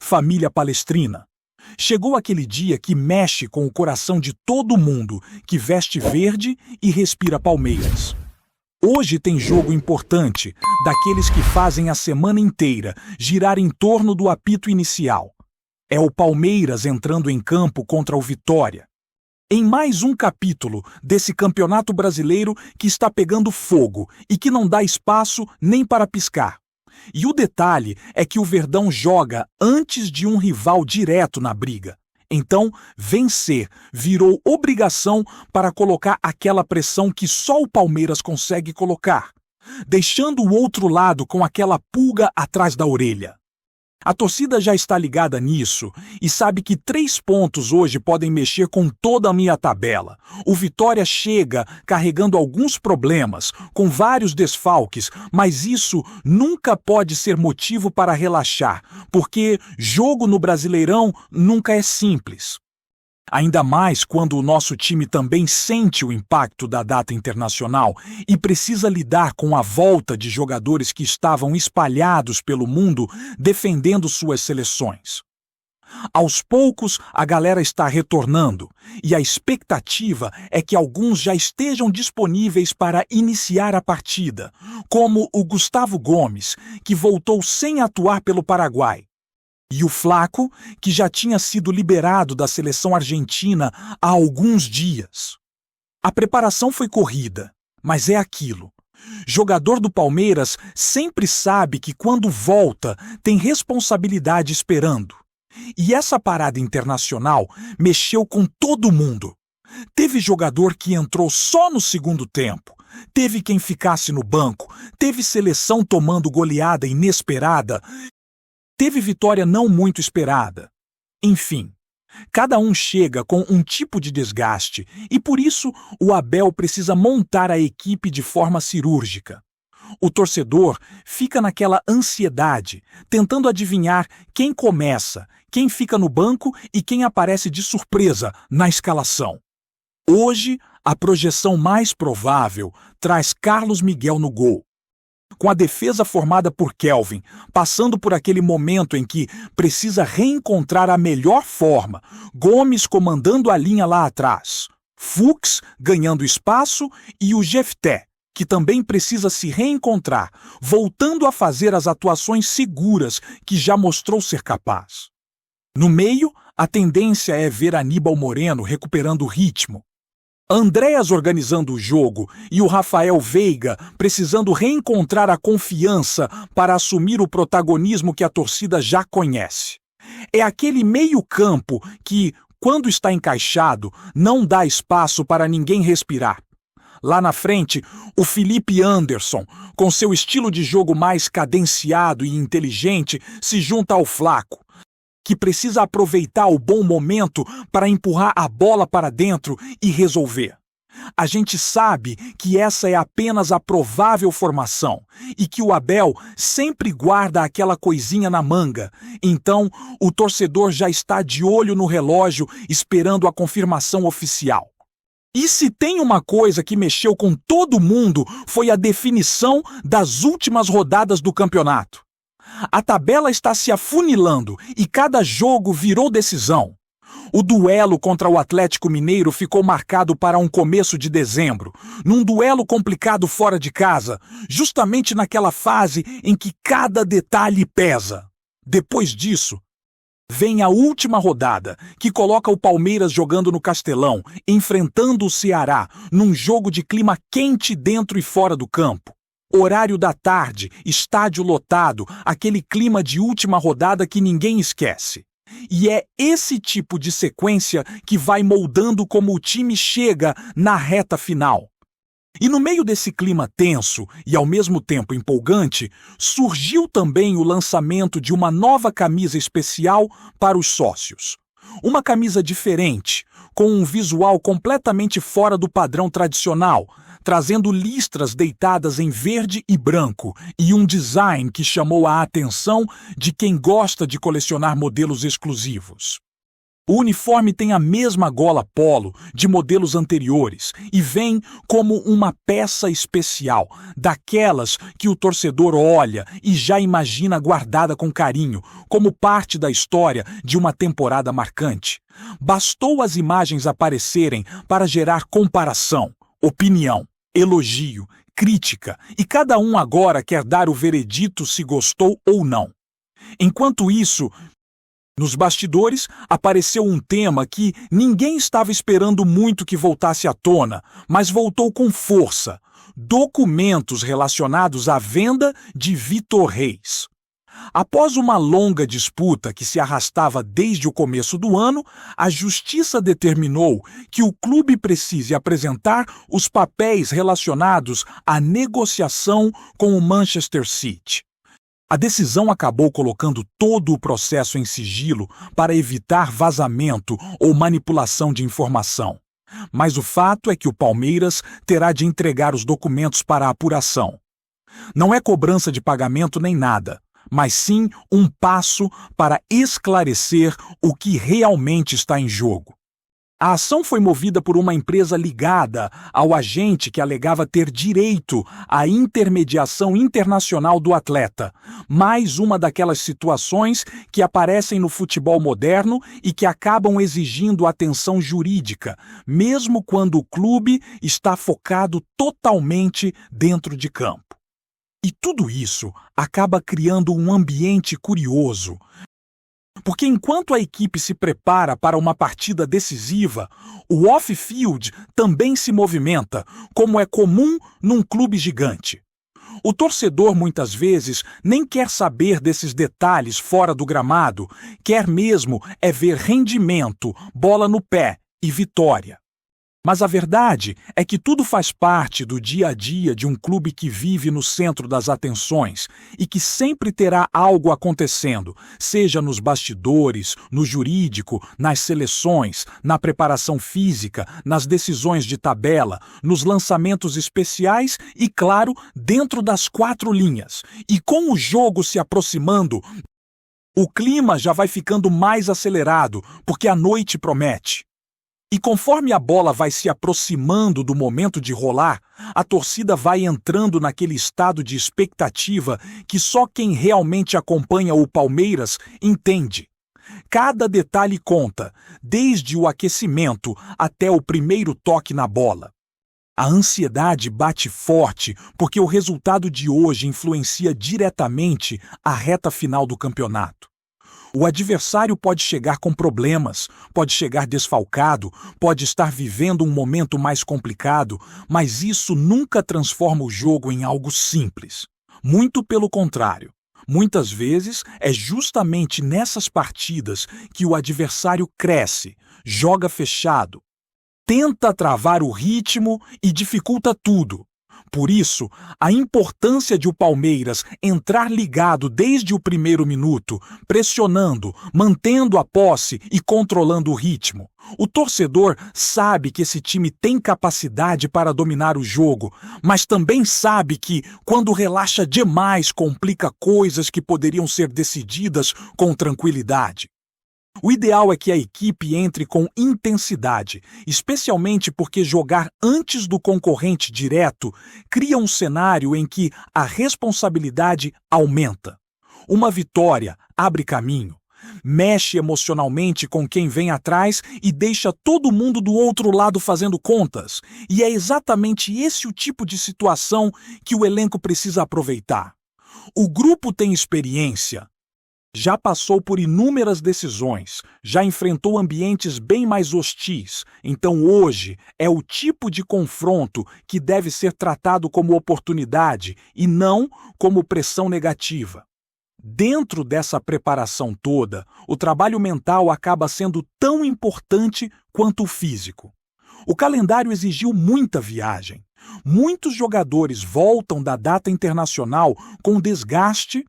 família palestrina. Chegou aquele dia que mexe com o coração de todo mundo que veste verde e respira Palmeiras. Hoje tem jogo importante, daqueles que fazem a semana inteira girar em torno do apito inicial. É o Palmeiras entrando em campo contra o Vitória. Em mais um capítulo desse campeonato brasileiro que está pegando fogo e que não dá espaço nem para piscar. E o detalhe é que o Verdão joga antes de um rival direto na briga. Então, vencer virou obrigação para colocar aquela pressão que só o Palmeiras consegue colocar, deixando o outro lado com aquela pulga atrás da orelha. A torcida já está ligada nisso e sabe que 3 pontos hoje podem mexer com toda a minha tabela. O Vitória chega carregando alguns problemas, com vários desfalques, mas isso nunca pode ser motivo para relaxar, porque jogo no Brasileirão nunca é simples. Ainda mais quando o nosso time também sente o impacto da data internacional e precisa lidar com a volta de jogadores que estavam espalhados pelo mundo defendendo suas seleções. Aos poucos, a galera está retornando e a expectativa é que alguns já estejam disponíveis para iniciar a partida, como o Gustavo Gomes, que voltou sem atuar pelo Paraguai. E o Flaco, que já tinha sido liberado da seleção argentina há alguns dias. A preparação foi corrida, mas é aquilo. Jogador do Palmeiras sempre sabe que quando volta tem responsabilidade esperando. E essa parada internacional mexeu com todo mundo. Teve jogador que entrou só no segundo tempo. Teve quem ficasse no banco. Teve seleção tomando goleada inesperada. Teve vitória não muito esperada. Enfim, cada um chega com um tipo de desgaste e por isso o Abel precisa montar a equipe de forma cirúrgica. O torcedor fica naquela ansiedade, tentando adivinhar quem começa, quem fica no banco e quem aparece de surpresa na escalação. Hoje, a projeção mais provável traz Carlos Miguel no gol. Com a defesa formada por Kelvin, passando por aquele momento em que precisa reencontrar a melhor forma, Gomes comandando a linha lá atrás, Fuchs ganhando espaço e o Jefté, que também precisa se reencontrar, voltando a fazer as atuações seguras que já mostrou ser capaz. No meio, a tendência é ver Aníbal Moreno recuperando o ritmo. Andréas organizando o jogo e o Rafael Veiga precisando reencontrar a confiança para assumir o protagonismo que a torcida já conhece. É aquele meio-campo que, quando está encaixado, não dá espaço para ninguém respirar. Lá na frente, o Felipe Anderson, com seu estilo de jogo mais cadenciado e inteligente, se junta ao Flaco, que precisa aproveitar o bom momento para empurrar a bola para dentro e resolver. A gente sabe que essa é apenas a provável formação e que o Abel sempre guarda aquela coisinha na manga. Então, o torcedor já está de olho no relógio esperando a confirmação oficial. E se tem uma coisa que mexeu com todo mundo foi a definição das últimas rodadas do campeonato. A tabela está se afunilando e cada jogo virou decisão. O duelo contra o Atlético Mineiro ficou marcado para um começo de dezembro, num duelo complicado fora de casa, justamente naquela fase em que cada detalhe pesa. Depois disso, vem a última rodada, que coloca o Palmeiras jogando no Castelão, enfrentando o Ceará, num jogo de clima quente dentro e fora do campo. Horário da tarde, estádio lotado, aquele clima de última rodada que ninguém esquece. E é esse tipo de sequência que vai moldando como o time chega na reta final. E no meio desse clima tenso e ao mesmo tempo empolgante, surgiu também o lançamento de uma nova camisa especial para os sócios. Uma camisa diferente, com um visual completamente fora do padrão tradicional, trazendo listras deitadas em verde e branco e um design que chamou a atenção de quem gosta de colecionar modelos exclusivos. O uniforme tem a mesma gola polo de modelos anteriores e vem como uma peça especial, daquelas que o torcedor olha e já imagina guardada com carinho, como parte da história de uma temporada marcante. Bastou as imagens aparecerem para gerar comparação, opinião, elogio, crítica, e cada um agora quer dar o veredito se gostou ou não. Enquanto isso, nos bastidores, apareceu um tema que ninguém estava esperando muito que voltasse à tona, mas voltou com força: documentos relacionados à venda de Vitor Reis. Após uma longa disputa que se arrastava desde o começo do ano, a Justiça determinou que o clube precise apresentar os papéis relacionados à negociação com o Manchester City. A decisão acabou colocando todo o processo em sigilo para evitar vazamento ou manipulação de informação. Mas o fato é que o Palmeiras terá de entregar os documentos para a apuração. Não é cobrança de pagamento nem nada, mas sim um passo para esclarecer o que realmente está em jogo. A ação foi movida por uma empresa ligada ao agente que alegava ter direito à intermediação internacional do atleta, mais uma daquelas situações que aparecem no futebol moderno e que acabam exigindo atenção jurídica, mesmo quando o clube está focado totalmente dentro de campo. E tudo isso acaba criando um ambiente curioso, porque enquanto a equipe se prepara para uma partida decisiva, o off-field também se movimenta, como é comum num clube gigante. O torcedor muitas vezes nem quer saber desses detalhes fora do gramado, quer mesmo é ver rendimento, bola no pé e vitória. Mas a verdade é que tudo faz parte do dia a dia de um clube que vive no centro das atenções e que sempre terá algo acontecendo, seja nos bastidores, no jurídico, nas seleções, na preparação física, nas decisões de tabela, nos lançamentos especiais e, claro, dentro das quatro linhas. E com o jogo se aproximando, o clima já vai ficando mais acelerado, porque a noite promete. E conforme a bola vai se aproximando do momento de rolar, a torcida vai entrando naquele estado de expectativa que só quem realmente acompanha o Palmeiras entende. Cada detalhe conta, desde o aquecimento até o primeiro toque na bola. A ansiedade bate forte porque o resultado de hoje influencia diretamente a reta final do campeonato. O adversário pode chegar com problemas, pode chegar desfalcado, pode estar vivendo um momento mais complicado, mas isso nunca transforma o jogo em algo simples. Muito pelo contrário. Muitas vezes é justamente nessas partidas que o adversário cresce, joga fechado, tenta travar o ritmo e dificulta tudo. Por isso, a importância de o Palmeiras entrar ligado desde o primeiro minuto, pressionando, mantendo a posse e controlando o ritmo. O torcedor sabe que esse time tem capacidade para dominar o jogo, mas também sabe que, quando relaxa demais, complica coisas que poderiam ser decididas com tranquilidade. O ideal é que a equipe entre com intensidade, especialmente porque jogar antes do concorrente direto cria um cenário em que a responsabilidade aumenta. Uma vitória abre caminho, mexe emocionalmente com quem vem atrás e deixa todo mundo do outro lado fazendo contas. E é exatamente esse o tipo de situação que o elenco precisa aproveitar. O grupo tem experiência. Já passou por inúmeras decisões, já enfrentou ambientes bem mais hostis, então hoje é o tipo de confronto que deve ser tratado como oportunidade e não como pressão negativa. Dentro dessa preparação toda, o trabalho mental acaba sendo tão importante quanto o físico. O calendário exigiu muita viagem. Muitos jogadores voltam da data internacional com desgaste,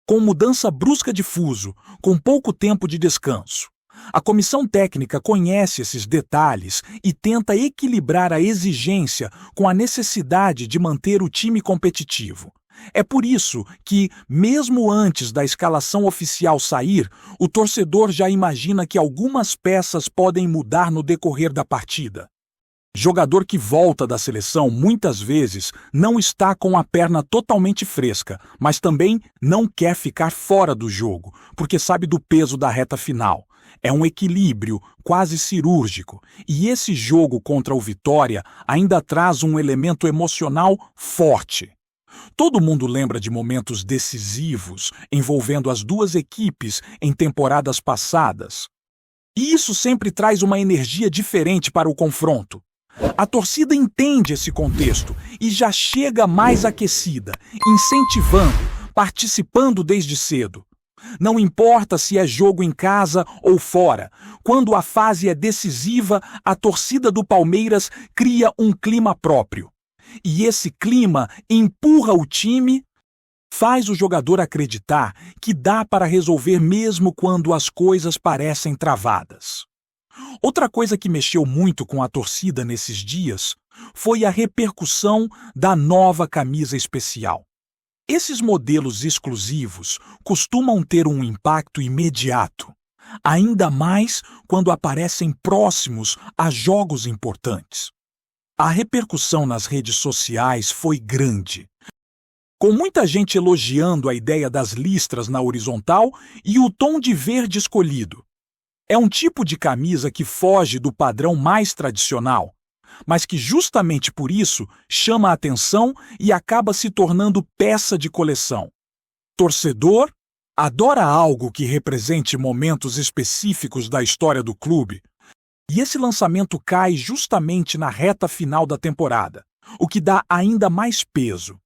com mudança brusca de fuso, com pouco tempo de descanso. A comissão técnica conhece esses detalhes e tenta equilibrar a exigência com a necessidade de manter o time competitivo. É por isso que, mesmo antes da escalação oficial sair, o torcedor já imagina que algumas peças podem mudar no decorrer da partida. Jogador que volta da seleção muitas vezes não está com a perna totalmente fresca, mas também não quer ficar fora do jogo, porque sabe do peso da reta final. É um equilíbrio quase cirúrgico, e esse jogo contra o Vitória ainda traz um elemento emocional forte. Todo mundo lembra de momentos decisivos envolvendo as duas equipes em temporadas passadas. E isso sempre traz uma energia diferente para o confronto. A torcida entende esse contexto e já chega mais aquecida, incentivando, participando desde cedo. Não importa se é jogo em casa ou fora, quando a fase é decisiva, a torcida do Palmeiras cria um clima próprio. E esse clima empurra o time, faz o jogador acreditar que dá para resolver mesmo quando as coisas parecem travadas. Outra coisa que mexeu muito com a torcida nesses dias foi a repercussão da nova camisa especial. Esses modelos exclusivos costumam ter um impacto imediato, ainda mais quando aparecem próximos a jogos importantes. A repercussão nas redes sociais foi grande, com muita gente elogiando a ideia das listras na horizontal e o tom de verde escolhido. É um tipo de camisa que foge do padrão mais tradicional, mas que justamente por isso chama a atenção e acaba se tornando peça de coleção. Torcedor adora algo que represente momentos específicos da história do clube, e esse lançamento cai justamente na reta final da temporada, o que dá ainda mais peso.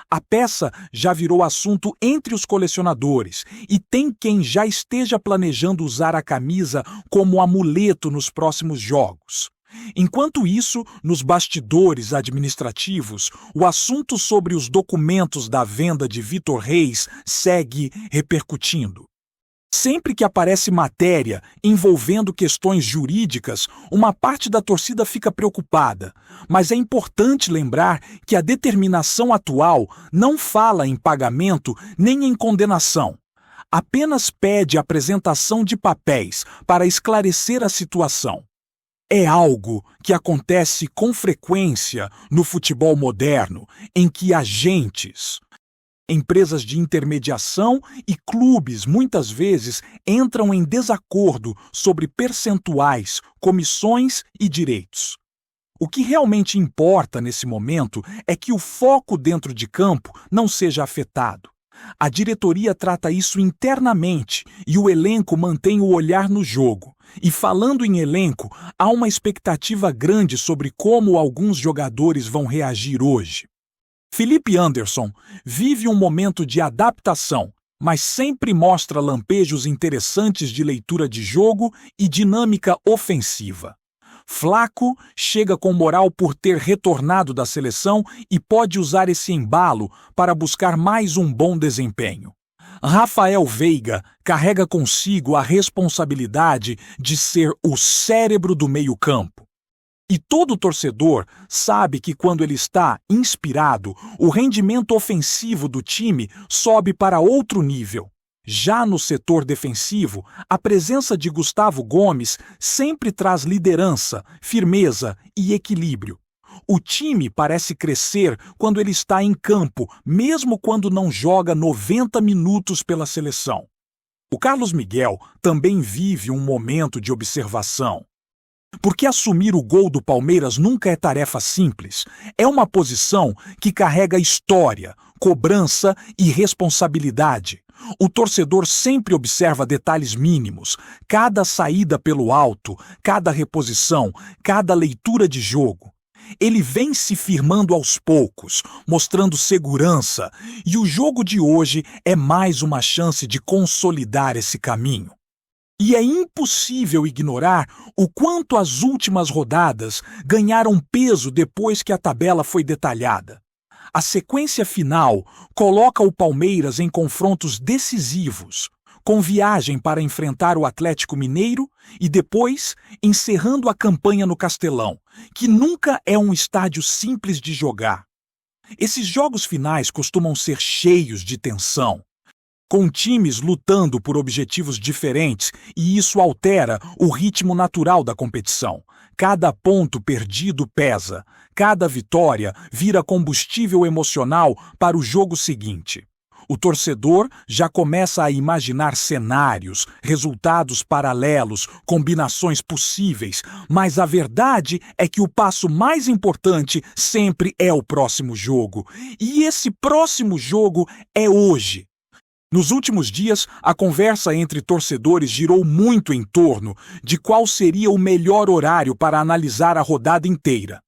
A peça já virou assunto entre os colecionadores e tem quem já esteja planejando usar a camisa como amuleto nos próximos jogos. Enquanto isso, nos bastidores administrativos, o assunto sobre os documentos da venda de Vitor Reis segue repercutindo. Sempre que aparece matéria envolvendo questões jurídicas, uma parte da torcida fica preocupada, mas é importante lembrar que a determinação atual não fala em pagamento nem em condenação. Apenas pede apresentação de papéis para esclarecer a situação. É algo que acontece com frequência no futebol moderno, em que agentes, empresas de intermediação e clubes muitas vezes entram em desacordo sobre percentuais, comissões e direitos. O que realmente importa nesse momento é que o foco dentro de campo não seja afetado. A diretoria trata isso internamente e o elenco mantém o olhar no jogo. E falando em elenco, há uma expectativa grande sobre como alguns jogadores vão reagir hoje. Felipe Anderson vive um momento de adaptação, mas sempre mostra lampejos interessantes de leitura de jogo e dinâmica ofensiva. Flaco chega com moral por ter retornado da seleção e pode usar esse embalo para buscar mais um bom desempenho. Rafael Veiga carrega consigo a responsabilidade de ser o cérebro do meio-campo. E todo torcedor sabe que quando ele está inspirado, o rendimento ofensivo do time sobe para outro nível. Já no setor defensivo, a presença de Gustavo Gomes sempre traz liderança, firmeza e equilíbrio. O time parece crescer quando ele está em campo, mesmo quando não joga 90 minutos pela seleção. O Carlos Miguel também vive um momento de observação. Porque assumir o gol do Palmeiras nunca é tarefa simples. É uma posição que carrega história, cobrança e responsabilidade. O torcedor sempre observa detalhes mínimos, cada saída pelo alto, cada reposição, cada leitura de jogo. Ele vem se firmando aos poucos, mostrando segurança, e o jogo de hoje é mais uma chance de consolidar esse caminho. E é impossível ignorar o quanto as últimas rodadas ganharam peso depois que a tabela foi detalhada. A sequência final coloca o Palmeiras em confrontos decisivos, com viagem para enfrentar o Atlético Mineiro e depois encerrando a campanha no Castelão, que nunca é um estádio simples de jogar. Esses jogos finais costumam ser cheios de tensão, com times lutando por objetivos diferentes, e isso altera o ritmo natural da competição. Cada ponto perdido pesa, cada vitória vira combustível emocional para o jogo seguinte. O torcedor já começa a imaginar cenários, resultados paralelos, combinações possíveis, mas a verdade é que o passo mais importante sempre é o próximo jogo. E esse próximo jogo é hoje. Nos últimos dias, a conversa entre torcedores girou muito em torno de qual seria o melhor horário para analisar a rodada inteira.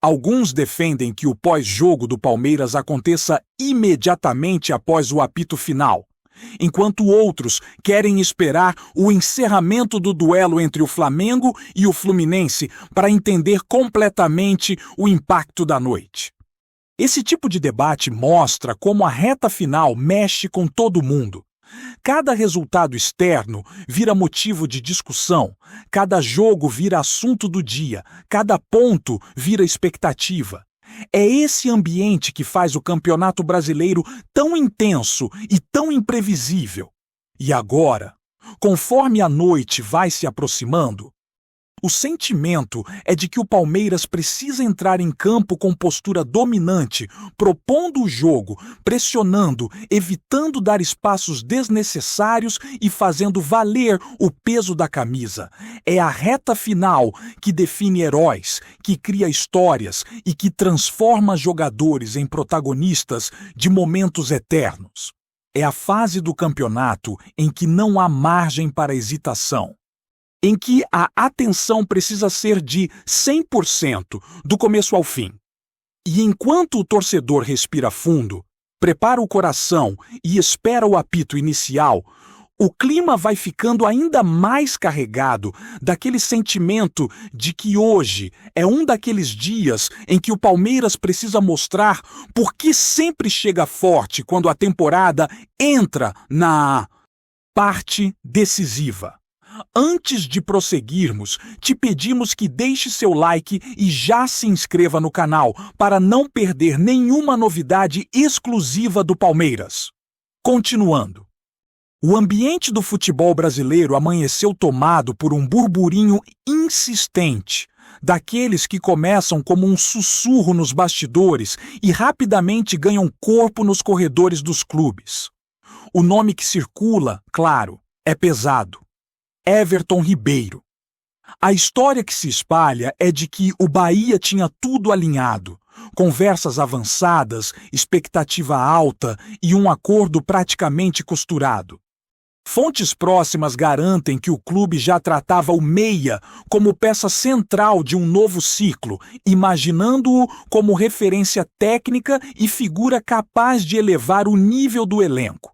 Alguns defendem que o pós-jogo do Palmeiras aconteça imediatamente após o apito final, enquanto outros querem esperar o encerramento do duelo entre o Flamengo e o Fluminense para entender completamente o impacto da noite. Esse tipo de debate mostra como a reta final mexe com todo mundo. Cada resultado externo vira motivo de discussão, cada jogo vira assunto do dia, cada ponto vira expectativa. É esse ambiente que faz o Campeonato Brasileiro tão intenso e tão imprevisível. E agora, conforme a noite vai se aproximando, o sentimento é de que o Palmeiras precisa entrar em campo com postura dominante, propondo o jogo, pressionando, evitando dar espaços desnecessários e fazendo valer o peso da camisa. É a reta final que define heróis, que cria histórias e que transforma jogadores em protagonistas de momentos eternos. É a fase do campeonato em que não há margem para hesitação, em que a atenção precisa ser de 100% do começo ao fim. E enquanto o torcedor respira fundo, prepara o coração e espera o apito inicial, o clima vai ficando ainda mais carregado daquele sentimento de que hoje é um daqueles dias em que o Palmeiras precisa mostrar por que sempre chega forte quando a temporada entra na parte decisiva. Antes de prosseguirmos, te pedimos que deixe seu like e já se inscreva no canal para não perder nenhuma novidade exclusiva do Palmeiras. Continuando. O ambiente do futebol brasileiro amanheceu tomado por um burburinho insistente, daqueles que começam como um sussurro nos bastidores e rapidamente ganham corpo nos corredores dos clubes. O nome que circula, claro, é pesado: Everton Ribeiro. A história que se espalha é de que o Bahia tinha tudo alinhado, conversas avançadas, expectativa alta e um acordo praticamente costurado. Fontes próximas garantem que o clube já tratava o meia como peça central de um novo ciclo, imaginando-o como referência técnica e figura capaz de elevar o nível do elenco.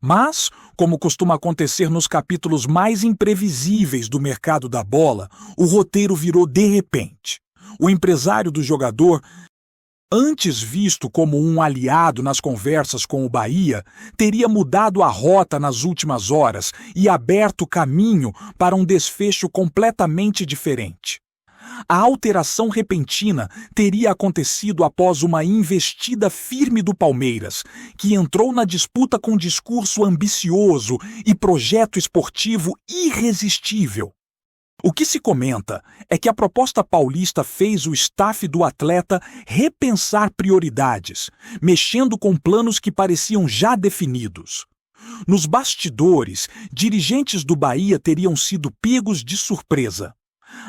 Mas, como costuma acontecer nos capítulos mais imprevisíveis do mercado da bola, o roteiro virou de repente. O empresário do jogador, antes visto como um aliado nas conversas com o Bahia, teria mudado a rota nas últimas horas e aberto caminho para um desfecho completamente diferente. A alteração repentina teria acontecido após uma investida firme do Palmeiras, que entrou na disputa com discurso ambicioso e projeto esportivo irresistível. O que se comenta é que a proposta paulista fez o staff do atleta repensar prioridades, mexendo com planos que pareciam já definidos. Nos bastidores, dirigentes do Bahia teriam sido pegos de surpresa.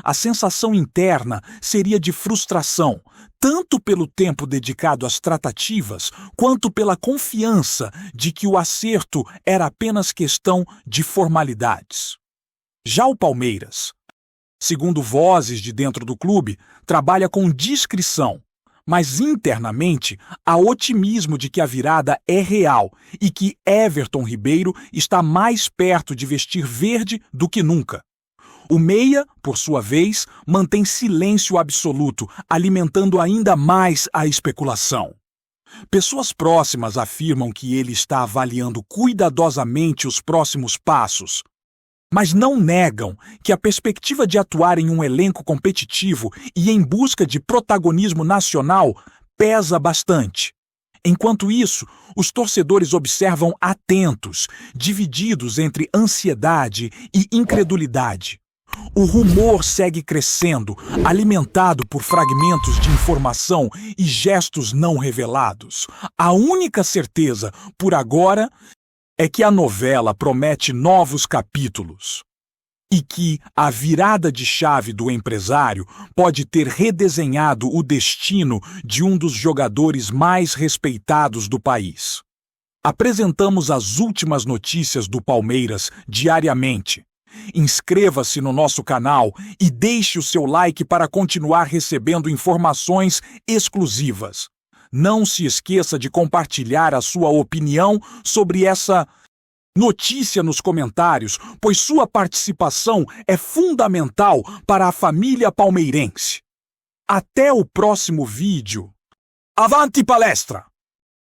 A sensação interna seria de frustração, tanto pelo tempo dedicado às tratativas, quanto pela confiança de que o acerto era apenas questão de formalidades. Já o Palmeiras, segundo vozes de dentro do clube, trabalha com discrição, mas internamente há otimismo de que a virada é real e que Everton Ribeiro está mais perto de vestir verde do que nunca. O meia, por sua vez, mantém silêncio absoluto, alimentando ainda mais a especulação. Pessoas próximas afirmam que ele está avaliando cuidadosamente os próximos passos, mas não negam que a perspectiva de atuar em um elenco competitivo e em busca de protagonismo nacional pesa bastante. Enquanto isso, os torcedores observam atentos, divididos entre ansiedade e incredulidade. O rumor segue crescendo, alimentado por fragmentos de informação e gestos não revelados. A única certeza, por agora, é que a novela promete novos capítulos e que a virada de chave do empresário pode ter redesenhado o destino de um dos jogadores mais respeitados do país. Apresentamos as últimas notícias do Palmeiras diariamente. Inscreva-se no nosso canal e deixe o seu like para continuar recebendo informações exclusivas. Não se esqueça de compartilhar a sua opinião sobre essa notícia nos comentários, pois sua participação é fundamental para a família palmeirense. Até o próximo vídeo. Avante palestra!